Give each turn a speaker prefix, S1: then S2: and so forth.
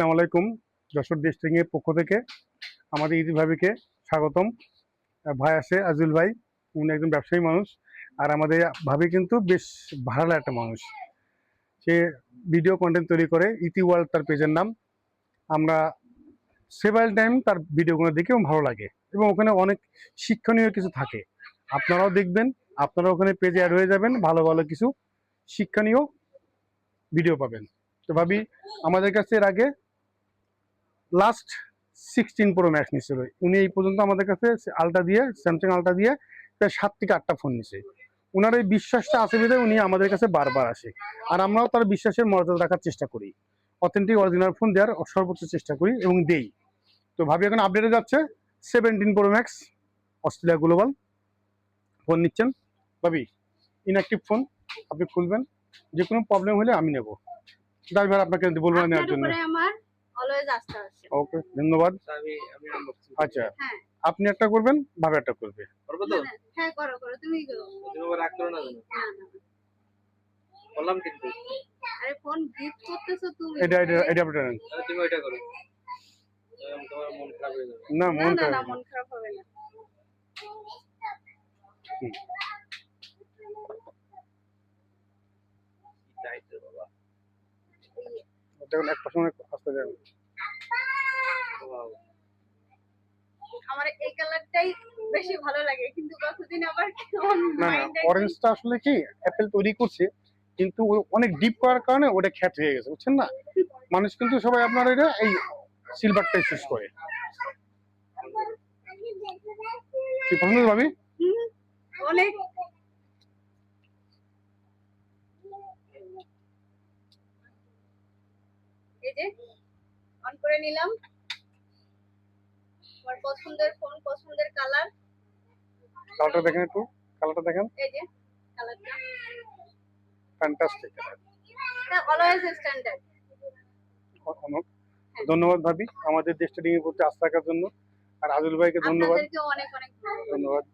S1: আসসালামু আলাইকুম। যশোর ডিস্ট্রিক্ট এর পক্ষ থেকে আমাদের ইতি ভাবিকে স্বাগতম। ভাই আসে আজিল ভাই, উনি একজন ব্যবসায়ী মানুষ। আর আমাদের ভাবি কিন্তু বেশ ভালো একটা মানুষ। সে ভিডিও কন্টেন্ট তৈরি করে, ইতি ওয়ার্ল্ড তার পেজের নাম। আমরা সেভারাল টাইম তার ভিডিওগুলো দেখে ভালো লাগে এবং ওখানে অনেক শিক্ষণীয় কিছু থাকে। আপনারাও দেখবেন, আপনারা ওখানে পেজে অ্যাড হয়ে যাবেন, ভালো ভালো কিছু শিক্ষণীয় ভিডিও পাবেন। তো ভাবি আমাদের কাছে এর আগে লাস্ট 16 Pro Max নিছিল। উনি এই পর্যন্ত আমাদের কাছে আলট্রা দিয়ে, স্যামসাং আলট্রা দিয়ে প্রায় 7 থেকে 8টা ফোন নিছে। ওনার এই বিশ্বাসটা আছে বিধায় উনি আমাদের কাছে বারবার আসে। আর আমরাও তার বিশ্বাসের মর্যাদা রাখার চেষ্টা করি, অথেন্টিক অরিজিনাল ফোন দেওয়ার সর্বোচ্চ চেষ্টা করি এবং দেই। তো ভাবি এখন আপডেটে যাচ্ছে 17 Pro Max Australia global phone নিচ্ছেন। ভাবি ইনঅ্যাক্টিভ ফোন, আপনি খুলবেন, যে কোনো প্রবলেম হলে আমি নেব। ড্রাইভার আপনাকে বলবো না নেওয়ার জন্য। ওকে, ধন্যবাদ। আচ্ছা, আপনি একটা করবেন, ভাবে একটা করবে। এটা এটা এটা আপনি নেন। না, মন খারাপ হবে না। দেখুন এক পাশে আসতে যাবেন।
S2: আমার এই কালারটাই বেশি ভালো লাগে, কিন্তু কতদিন আবার কেমন মাইন্ডে
S1: অরেঞ্জটা আসলে কি অ্যাপেল তৈরি করছে, কিন্তু অনেক ডিপ করার কারণে ওটা খ্যাত হয়ে গেছে, বুঝছেন না? মানুষ কিন্তু সবাই আপনার এটা এই সিলভারটাই চুজ করে। কি পছন্দ ভাবি?
S2: অনেক এই যে অন করে নিলাম। আমার পছন্দের ফোন, পছন্দের কালার।
S1: কালারটা দেখেন একটু, কালারটা দেখেন।
S2: এই যে কালারটা
S1: ফ্যান্টাস্টিক,
S2: এটা অলওয়েজ স্ট্যান্ডার্ড।
S1: ধন্যবাদ ভাবি আমাদের দেশটা নিয়ে করতে আস্থা রাখার জন্য। আর আদিল ভাইকে ধন্যবাদ।
S2: আপনাদেরকে অনেক অনেক
S1: ধন্যবাদ।